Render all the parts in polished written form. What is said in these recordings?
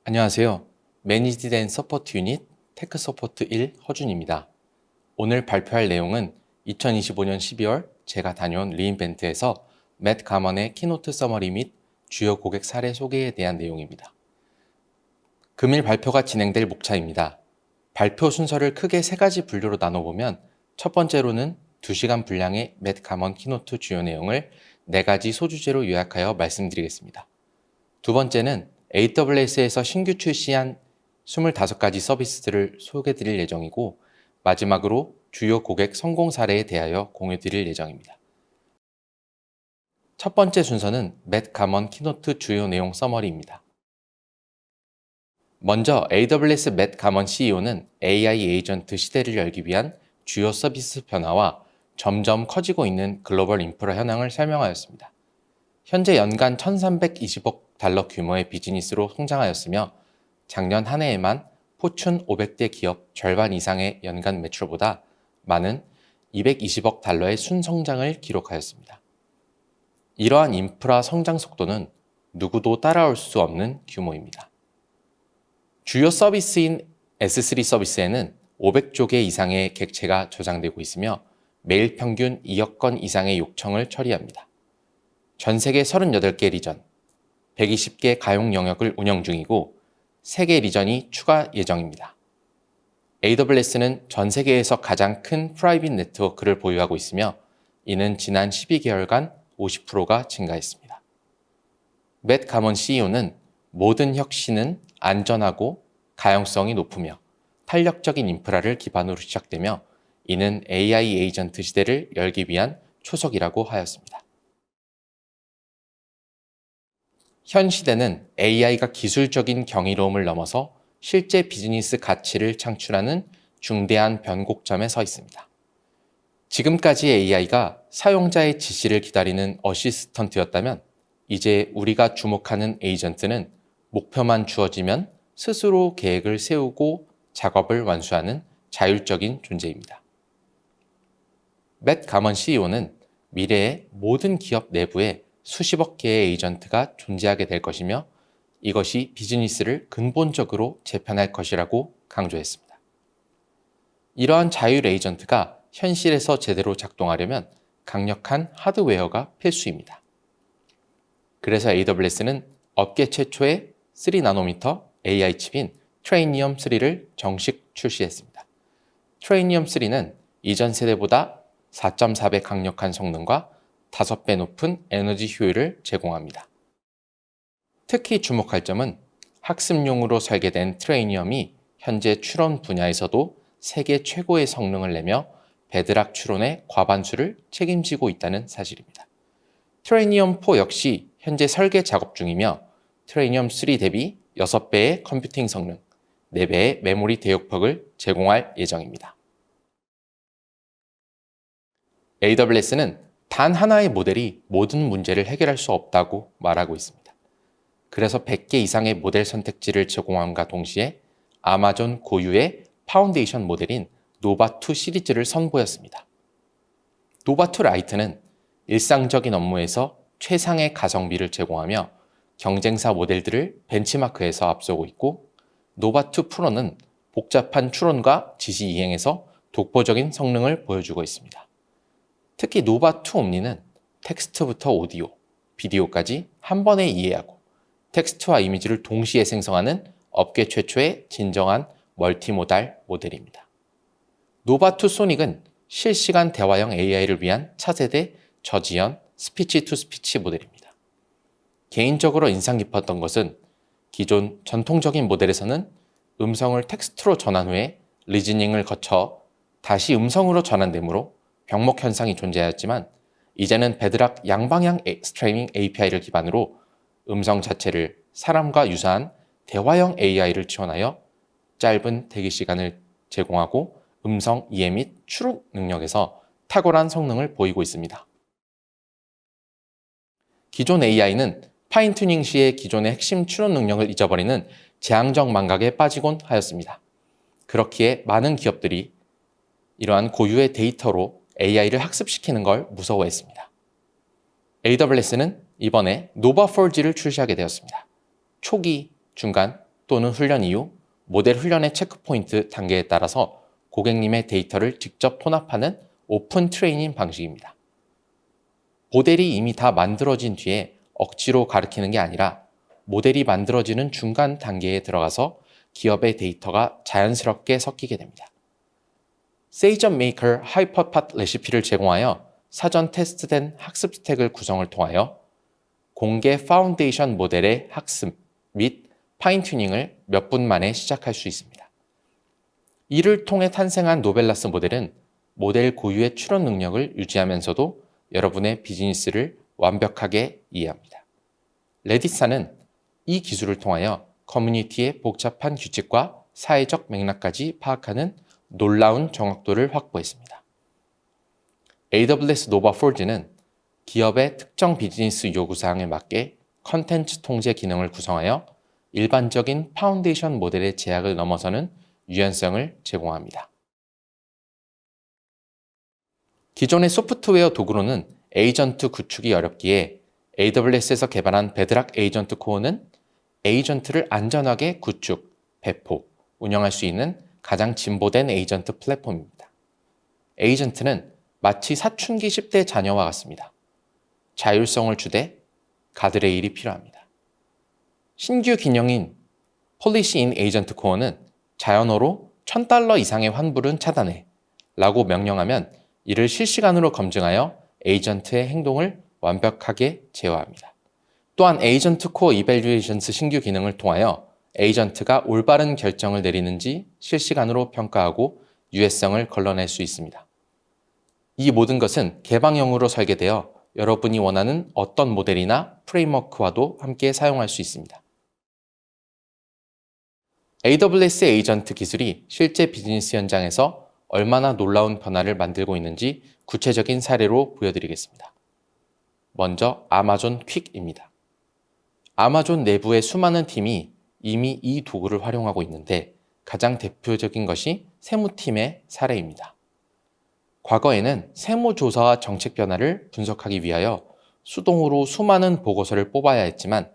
안녕하세요. 매니지드 앤 서포트 유닛 테크 서포트 1 허준입니다. 오늘 발표할 내용은 2025년 12월 제가 다녀온 리인벤트에서 맷 가먼의 키노트 서머리 및 주요 고객 사례 소개에 대한 내용입니다. 금일 발표가 진행될 목차입니다. 발표 순서를 크게 3가지 분류로 나눠보면 첫 번째로는 2시간 분량의 맷 가먼 키노트 주요 내용을 4가지 소주제로 요약하여 말씀드리겠습니다. 두 번째는 AWS에서 신규 출시한 25가지 서비스들을 소개드릴 예정이고, 마지막으로 주요 고객 성공 사례에 대하여 공유드릴 예정입니다. 첫 번째 순서는 맷 가먼 키노트 주요 내용 서머리입니다. 먼저 AWS 맷 가먼 CEO는 AI 에이전트 시대를 열기 위한 주요 서비스 변화와 점점 커지고 있는 글로벌 인프라 현황을 설명하였습니다. 현재 연간 1,320억 달러 규모의 비즈니스로 성장하였으며 작년 한 해에만 포춘 500대 기업 절반 이상의 연간 매출보다 많은 220억 달러의 순성장을 기록하였습니다. 이러한 인프라 성장 속도는 누구도 따라올 수 없는 규모입니다. 주요 서비스인 S3 서비스에는 500조 개 이상의 객체가 저장되고 있으며 매일 평균 2억 건 이상의 요청을 처리합니다. 전 세계 38개 리전, 120개 가용 영역을 운영 중이고 3개 리전이 추가 예정입니다. AWS는 전 세계에서 가장 큰 프라이빗 네트워크를 보유하고 있으며 이는 지난 12개월간 50%가 증가했습니다. 맷 가먼 CEO는 모든 혁신은 안전하고 가용성이 높으며 탄력적인 인프라를 기반으로 시작되며 이는 AI 에이전트 시대를 열기 위한 초석이라고 하였습니다. 현 시대는 AI가 기술적인 경이로움을 넘어서 실제 비즈니스 가치를 창출하는 중대한 변곡점에 서 있습니다. 지금까지 AI가 사용자의 지시를 기다리는 어시스턴트였다면 이제 우리가 주목하는 에이전트는 목표만 주어지면 스스로 계획을 세우고 작업을 완수하는 자율적인 존재입니다. 맷 가먼 CEO는 미래의 모든 기업 내부에 수십억 개의 에이전트가 존재하게 될 것이며 이것이 비즈니스를 근본적으로 재편할 것이라고 강조했습니다. 이러한 자율 에이전트가 현실에서 제대로 작동하려면 강력한 하드웨어가 필수입니다. 그래서 AWS는 업계 최초의 3나노미터 AI 칩인 트레이니엄 3를 정식 출시했습니다. 트레이니엄 3는 이전 세대보다 4.4배 강력한 성능과 5배 높은 에너지 효율을 제공합니다. 특히 주목할 점은 학습용으로 설계된 트레이니엄이 현재 추론 분야에서도 세계 최고의 성능을 내며 베드락 추론의 과반수를 책임지고 있다는 사실입니다. 트레이니엄 4 역시 현재 설계 작업 중이며 트레이니엄 3 대비 6배의 컴퓨팅 성능, 4배의 메모리 대역폭을 제공할 예정입니다. AWS는 단 하나의 모델이 모든 문제를 해결할 수 없다고 말하고 있습니다. 그래서 100개 이상의 모델 선택지를 제공함과 동시에 아마존 고유의 파운데이션 모델인 노바2 시리즈를 선보였습니다. 노바2 라이트는 일상적인 업무에서 최상의 가성비를 제공하며 경쟁사 모델들을 벤치마크해서 앞서고 있고, 노바2 프로는 복잡한 추론과 지시 이행에서 독보적인 성능을 보여주고 있습니다. 특히 노바2 옴니는 텍스트부터 오디오, 비디오까지 한 번에 이해하고 텍스트와 이미지를 동시에 생성하는 업계 최초의 진정한 멀티모달 모델입니다. 노바2 소닉은 실시간 대화형 AI를 위한 차세대 저지연 스피치 투 스피치 모델입니다. 개인적으로 인상 깊었던 것은 기존 전통적인 모델에서는 음성을 텍스트로 전환 후에 리즈닝을 거쳐 다시 음성으로 전환되므로 병목 현상이 존재하였지만 이제는 베드락 양방향 스트리밍 API를 기반으로 음성 자체를 사람과 유사한 대화형 AI를 지원하여 짧은 대기 시간을 제공하고 음성 이해 및 추론 능력에서 탁월한 성능을 보이고 있습니다. 기존 AI는 파인튜닝 시에 기존의 핵심 추론 능력을 잊어버리는 재앙적 망각에 빠지곤 하였습니다. 그렇기에 많은 기업들이 이러한 고유의 데이터로 AI를 학습시키는 걸 무서워했습니다. AWS는 이번에 노바4G를 출시하게 되었습니다. 초기, 중간, 또는 훈련 이후 모델 훈련의 체크포인트 단계에 따라서 고객님의 데이터를 직접 혼합하는 오픈 트레이닝 방식입니다. 모델이 이미 다 만들어진 뒤에 억지로 가르치는 게 아니라 모델이 만들어지는 중간 단계에 들어가서 기업의 데이터가 자연스럽게 섞이게 됩니다. 세이전 메이커 하이퍼팟 레시피를 제공하여 사전 테스트된 학습 스택을 구성을 통하여 공개 파운데이션 모델의 학습 및 파인 튜닝을 몇 분 만에 시작할 수 있습니다. 이를 통해 탄생한 노벨라스 모델은 모델 고유의 추론 능력을 유지하면서도 여러분의 비즈니스를 완벽하게 이해합니다. 레디사는 이 기술을 통하여 커뮤니티의 복잡한 규칙과 사회적 맥락까지 파악하는 놀라운 정확도를 확보했습니다. AWS 노바 폴즈는 기업의 특정 비즈니스 요구사항에 맞게 컨텐츠 통제 기능을 구성하여 일반적인 파운데이션 모델의 제약을 넘어서는 유연성을 제공합니다. 기존의 소프트웨어 도구로는 에이전트 구축이 어렵기에 AWS에서 개발한 베드락 에이전트 코어는 에이전트를 안전하게 구축, 배포, 운영할 수 있는 가장 진보된 에이전트 플랫폼입니다. 에이전트는 마치 사춘기 10대 자녀와 같습니다. 자율성을 주되 가드레일이 필요합니다. 신규 기능인 Policy in Agent Core는 자연어로 $1000 이상의 환불은 차단해 라고 명령하면 이를 실시간으로 검증하여 에이전트의 행동을 완벽하게 제어합니다. 또한 에이전트 코어 이밸류에이션스 신규 기능을 통하여 에이전트가 올바른 결정을 내리는지 실시간으로 평가하고 유해성을 걸러낼 수 있습니다. 이 모든 것은 개방형으로 설계되어 여러분이 원하는 어떤 모델이나 프레임워크와도 함께 사용할 수 있습니다. AWS 에이전트 기술이 실제 비즈니스 현장에서 얼마나 놀라운 변화를 만들고 있는지 구체적인 사례로 보여드리겠습니다. 먼저 아마존 퀵입니다. 아마존 내부의 수많은 팀이 이미 이 도구를 활용하고 있는데 가장 대표적인 것이 세무팀의 사례입니다. 과거에는 세무조사와 정책 변화를 분석하기 위하여 수동으로 수많은 보고서를 뽑아야 했지만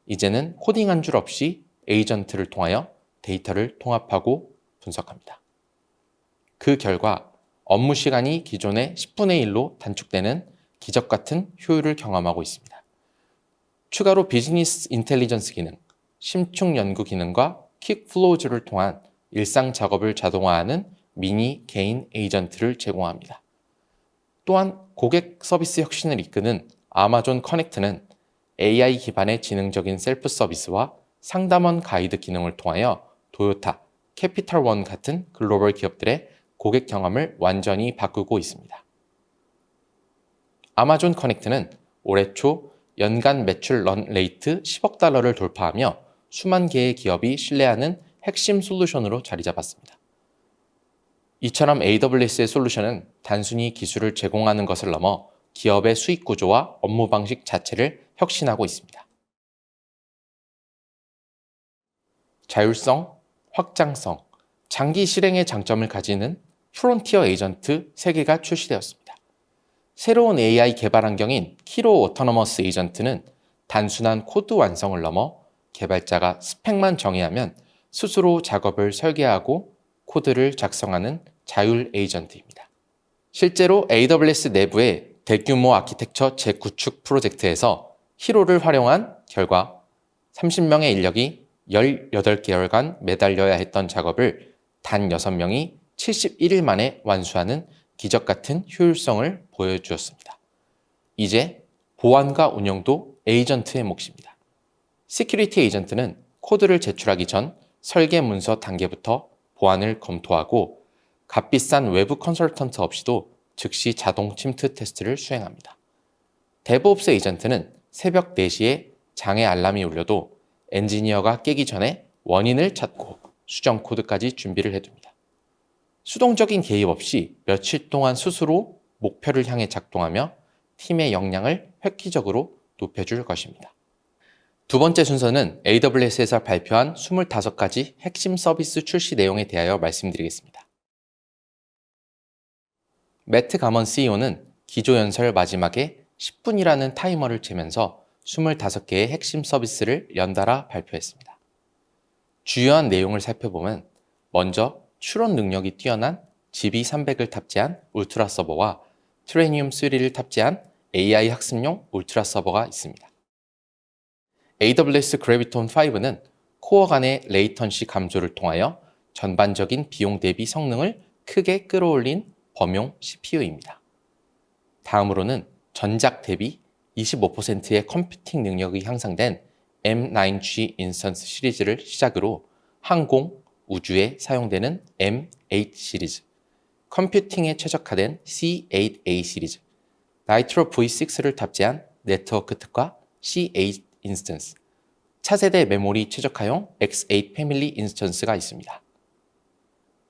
이제는 코딩한 줄 없이 에이전트를 통하여 데이터를 통합하고 분석합니다. 그 결과 업무 시간이 기존의 10분의 1로 단축되는 기적 같은 효율을 경험하고 있습니다. 추가로 비즈니스 인텔리전스 기능, 심층 연구 기능과 퀵 플로우즈를 통한 일상 작업을 자동화하는 미니 개인 에이전트를 제공합니다. 또한 고객 서비스 혁신을 이끄는 아마존 커넥트는 AI 기반의 지능적인 셀프 서비스와 상담원 가이드 기능을 통하여 도요타, 캐피탈원 같은 글로벌 기업들의 고객 경험을 완전히 바꾸고 있습니다. 아마존 커넥트는 올해 초 연간 매출 런 레이트 10억 달러를 돌파하며 수만 개의 기업이 신뢰하는 핵심 솔루션으로 자리 잡았습니다. 이처럼 AWS의 솔루션은 단순히 기술을 제공하는 것을 넘어 기업의 수익 구조와 업무 방식 자체를 혁신하고 있습니다. 자율성, 확장성, 장기 실행의 장점을 가지는 프론티어 에이전트 3개가 출시되었습니다. 새로운 AI 개발 환경인 키로 오토노머스 에이전트는 단순한 코드 완성을 넘어 개발자가 스펙만 정의하면 스스로 작업을 설계하고 코드를 작성하는 자율 에이전트입니다. 실제로 AWS 내부의 대규모 아키텍처 재구축 프로젝트에서 히로를 활용한 결과 30명의 인력이 18개월간 매달려야 했던 작업을 단 6명이 71일 만에 완수하는 기적 같은 효율성을 보여주었습니다. 이제 보안과 운영도 에이전트의 몫입니다. 시큐리티 에이전트는 코드를 제출하기 전 설계 문서 단계부터 보안을 검토하고 값비싼 외부 컨설턴트 없이도 즉시 자동 침투 테스트를 수행합니다. 데브옵스 에이전트는 새벽 4시에 장애 알람이 울려도 엔지니어가 깨기 전에 원인을 찾고 수정 코드까지 준비를 해둡니다. 수동적인 개입 없이 며칠 동안 스스로 목표를 향해 작동하며 팀의 역량을 획기적으로 높여줄 것입니다. 두 번째 순서는 AWS에서 발표한 25가지 핵심 서비스 출시 내용에 대하여 말씀드리겠습니다. 매트 가먼 CEO는 기조연설 마지막에 10분이라는 타이머를 재면서 25개의 핵심 서비스를 연달아 발표했습니다. 주요한 내용을 살펴보면 먼저 추론 능력이 뛰어난 GB300을 탑재한 울트라 서버와 트레니움 3를 탑재한 AI 학습용 울트라 서버가 있습니다. AWS 그래비톤 5는 코어 간의 레이턴시 감소를 통하여 전반적인 비용 대비 성능을 크게 끌어올린 범용 CPU입니다. 다음으로는 전작 대비 25%의 컴퓨팅 능력이 향상된 M9G 인스턴스 시리즈를 시작으로 항공, 우주에 사용되는 M8 시리즈, 컴퓨팅에 최적화된 C8A 시리즈, 나이트로 V6를 탑재한 네트워크 특화 C8 인스턴스, 차세대 메모리 최적화용 X8 패밀리 인스턴스가 있습니다.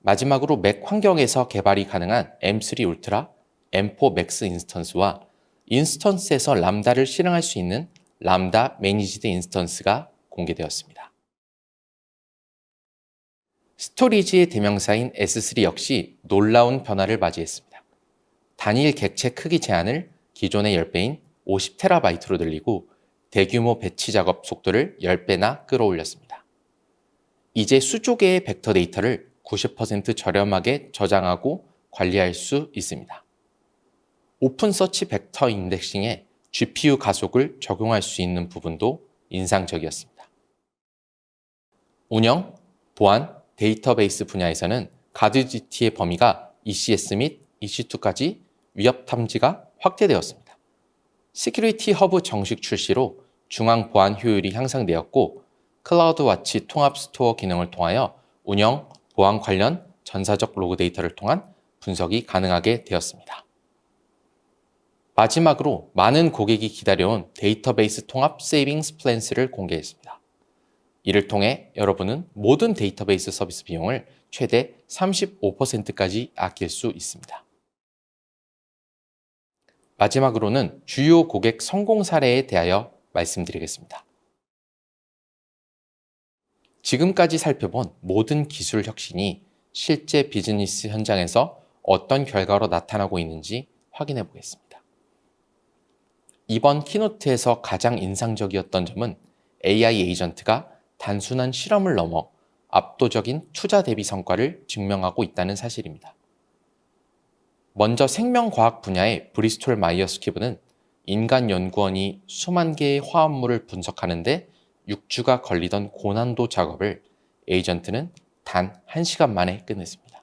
마지막으로 맥 환경에서 개발이 가능한 M3 울트라, M4 맥스 인스턴스와 인스턴스에서 람다를 실행할 수 있는 람다 매니지드 인스턴스가 공개되었습니다. 스토리지의 대명사인 S3 역시 놀라운 변화를 맞이했습니다. 단일 객체 크기 제한을 기존의 10배인 50TB로 늘리고 대규모 배치 작업 속도를 10배나 끌어올렸습니다. 이제 수조 개의 벡터 데이터를 90% 저렴하게 저장하고 관리할 수 있습니다. 오픈 서치 벡터 인덱싱에 GPU 가속을 적용할 수 있는 부분도 인상적이었습니다. 운영, 보안, 데이터베이스 분야에서는 가드GT의 범위가 ECS 및 EC2까지 위협 탐지가 확대되었습니다. 시큐리티 허브 정식 출시로 중앙 보안 효율이 향상되었고 클라우드 와치 통합 스토어 기능을 통하여 운영, 보안 관련 전사적 로그 데이터를 통한 분석이 가능하게 되었습니다. 마지막으로 많은 고객이 기다려온 데이터베이스 통합 세이빙스 플랜스를 공개했습니다. 이를 통해 여러분은 모든 데이터베이스 서비스 비용을 최대 35%까지 아낄 수 있습니다. 마지막으로는 주요 고객 성공 사례에 대하여 말씀드리겠습니다. 지금까지 살펴본 모든 기술 혁신이 실제 비즈니스 현장에서 어떤 결과로 나타나고 있는지 확인해 보겠습니다. 이번 키노트에서 가장 인상적이었던 점은 AI 에이전트가 단순한 실험을 넘어 압도적인 투자 대비 성과를 증명하고 있다는 사실입니다. 먼저 생명과학 분야의 브리스톨 마이어스 퀴브는 인간 연구원이 수만 개의 화합물을 분석하는데 6주가 걸리던 고난도 작업을 에이전트는 단 1시간 만에 끝냈습니다.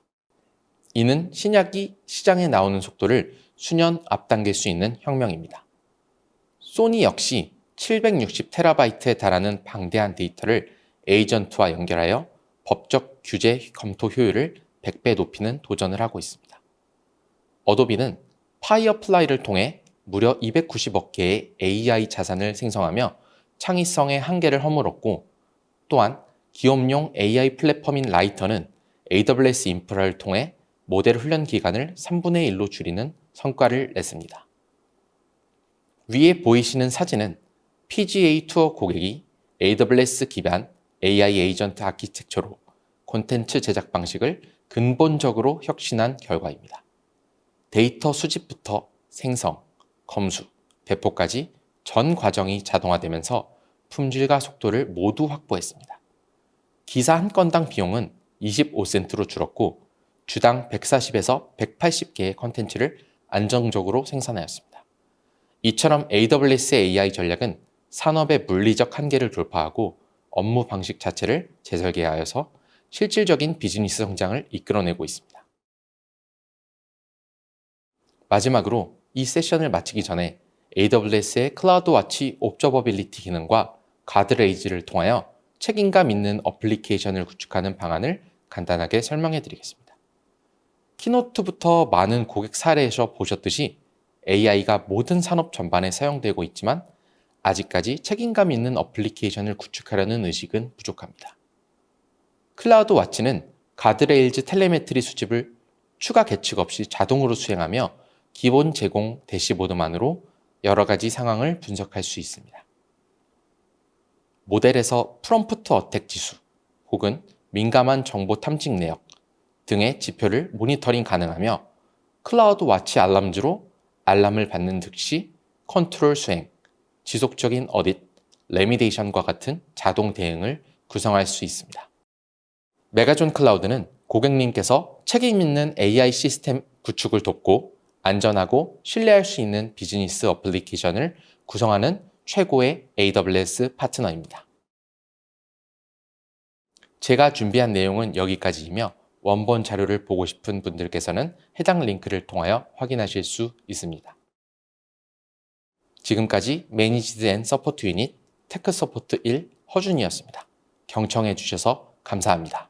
이는 신약이 시장에 나오는 속도를 수년 앞당길 수 있는 혁명입니다. 소니 역시 760TB에 달하는 방대한 데이터를 에이전트와 연결하여 법적 규제 검토 효율을 100배 높이는 도전을 하고 있습니다. 어도비는 파이어플라이를 통해 무려 290억 개의 AI 자산을 생성하며 창의성의 한계를 허물었고, 또한 기업용 AI 플랫폼인 라이터는 AWS 인프라를 통해 모델 훈련 기간을 3분의 1로 줄이는 성과를 냈습니다. 위에 보이시는 사진은 PGA 투어 고객이 AWS 기반 AI 에이전트 아키텍처로 콘텐츠 제작 방식을 근본적으로 혁신한 결과입니다. 데이터 수집부터 생성, 검수, 배포까지 전 과정이 자동화되면서 품질과 속도를 모두 확보했습니다. 기사 한 건당 비용은 25센트로 줄었고 주당 140에서 180개의 콘텐츠를 안정적으로 생산하였습니다. 이처럼 AWS의 AI 전략은 산업의 물리적 한계를 돌파하고 업무 방식 자체를 재설계하여서 실질적인 비즈니스 성장을 이끌어내고 있습니다. 마지막으로 이 세션을 마치기 전에 AWS의 클라우드 와치 옵저버빌리티 기능과 가드레이즈를 통하여 책임감 있는 어플리케이션을 구축하는 방안을 간단하게 설명해 드리겠습니다. 키노트부터 많은 고객 사례에서 보셨듯이 AI가 모든 산업 전반에 사용되고 있지만 아직까지 책임감 있는 어플리케이션을 구축하려는 의식은 부족합니다. 클라우드 와치는 가드레일즈 텔레메트리 수집을 추가 계측 없이 자동으로 수행하며 기본 제공 대시보드만으로 여러 가지 상황을 분석할 수 있습니다. 모델에서 프롬프트 어택 지수 혹은 민감한 정보 탐지 내역 등의 지표를 모니터링 가능하며 클라우드 와치 알람즈로 알람을 받는 즉시 컨트롤 수행, 지속적인 어딧, 레미데이션과 같은 자동 대응을 구성할 수 있습니다. 메가존 클라우드는 고객님께서 책임 있는 AI 시스템 구축을 돕고 안전하고 신뢰할 수 있는 비즈니스 어플리케이션을 구성하는 최고의 AWS 파트너입니다. 제가 준비한 내용은 여기까지이며 원본 자료를 보고 싶은 분들께서는 해당 링크를 통하여 확인하실 수 있습니다. 지금까지 매니지드 앤 서포트 유닛 테크 서포트 1 허준이었습니다. 경청해 주셔서 감사합니다.